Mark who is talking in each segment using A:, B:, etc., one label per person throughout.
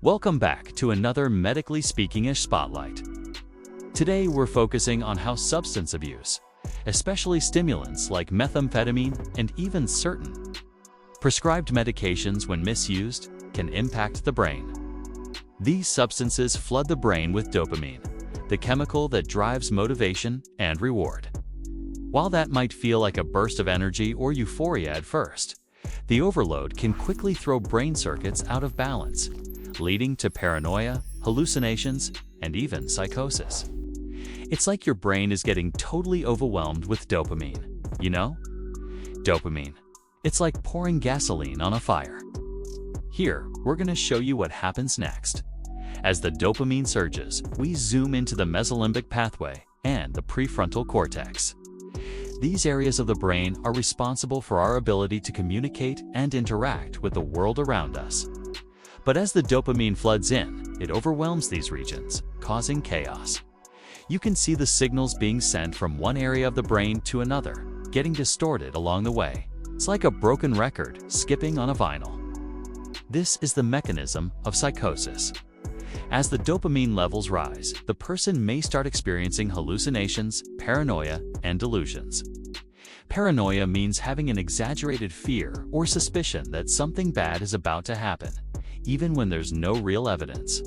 A: Welcome back to another Medically Speakinish Spotlight. Today we're focusing on how substance abuse, especially stimulants like methamphetamine and even certain prescribed medications when misused, can impact the brain. These substances flood the brain with dopamine, the chemical that drives motivation and reward. While that might feel like a burst of energy or euphoria at first, the overload can quickly throw brain circuits out of balance, leading to paranoia, hallucinations, and even psychosis. It's like your brain is getting totally overwhelmed with dopamine. You know? Dopamine. It's like pouring gasoline on a fire. Here, we're going to show you what happens next. As the dopamine surges, we zoom into the mesolimbic pathway and the prefrontal cortex. These areas of the brain are responsible for our ability to communicate and interact with the world around us. But as the dopamine floods in, it overwhelms these regions, causing chaos. You can see the signals being sent from one area of the brain to another, getting distorted along the way. It's like a broken record skipping on a vinyl. This is the mechanism of psychosis. As the dopamine levels rise, the person may start experiencing hallucinations, paranoia, and delusions. Paranoia means having an exaggerated fear or suspicion that something bad is about to happen, even when there's no real evidence.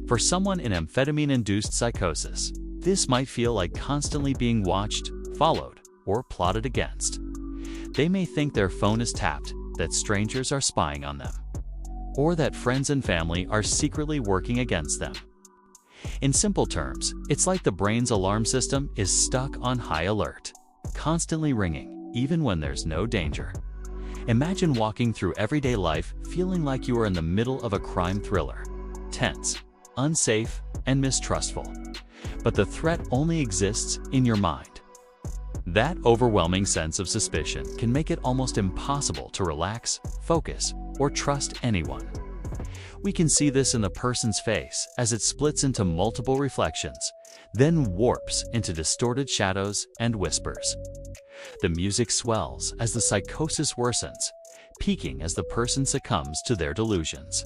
A: For someone in amphetamine-induced psychosis, this might feel like constantly being watched, followed, or plotted against. They may think their phone is tapped, that strangers are spying on them, or that friends and family are secretly working against them. In simple terms, it's like the brain's alarm system is stuck on high alert, constantly ringing, even when there's no danger. Imagine walking through everyday life feeling like you are in the middle of a crime thriller, tense, unsafe, and mistrustful. But the threat only exists in your mind. That overwhelming sense of suspicion can make it almost impossible to relax, focus, or trust anyone. We can see this in the person's face as it splits into multiple reflections, then warps into distorted shadows and whispers. The music swells as the psychosis worsens, peaking as the person succumbs to their delusions.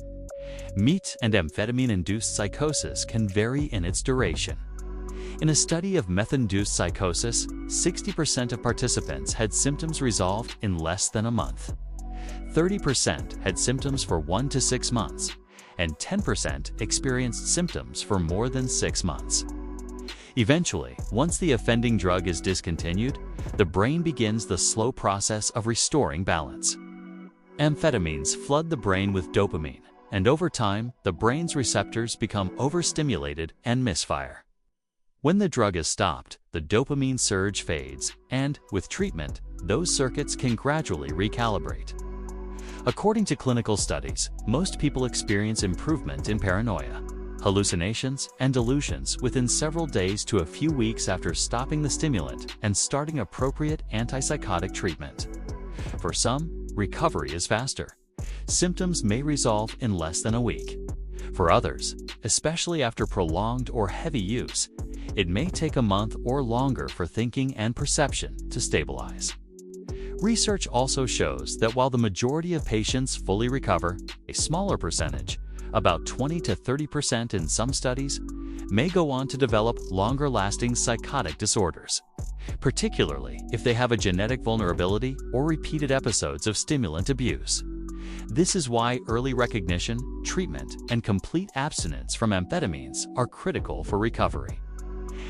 A: Meth and amphetamine-induced psychosis can vary in its duration. In a study of meth-induced psychosis, 60% of participants had symptoms resolved in less than a month. 30% had symptoms for 1 to 6 months, and 10% experienced symptoms for more than 6 months. Eventually, once the offending drug is discontinued, the brain begins the slow process of restoring balance. Amphetamines flood the brain with dopamine, and over time, the brain's receptors become overstimulated and misfire. When the drug is stopped, the dopamine surge fades, and, with treatment, those circuits can gradually recalibrate. According to clinical studies, most people experience improvement in paranoia, hallucinations, and delusions within several days to a few weeks after stopping the stimulant and starting appropriate antipsychotic treatment. For some, recovery is faster. Symptoms may resolve in less than a week. For others, especially after prolonged or heavy use, it may take a month or longer for thinking and perception to stabilize. Research also shows that while the majority of patients fully recover, a smaller percentage, about 20 to 30% in some studies, may go on to develop longer-lasting psychotic disorders, particularly if they have a genetic vulnerability or repeated episodes of stimulant abuse. This is why early recognition, treatment, and complete abstinence from amphetamines are critical for recovery.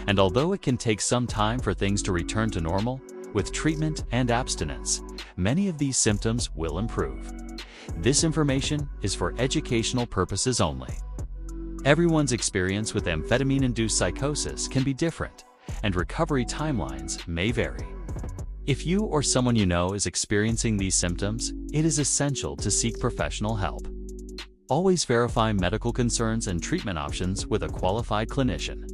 A: And although it can take some time for things to return to normal, with treatment and abstinence, many of these symptoms will improve. This information is for educational purposes only. Everyone's experience with amphetamine-induced psychosis can be different, and recovery timelines may vary. If you or someone you know is experiencing these symptoms, it is essential to seek professional help. Always verify medical concerns and treatment options with a qualified clinician.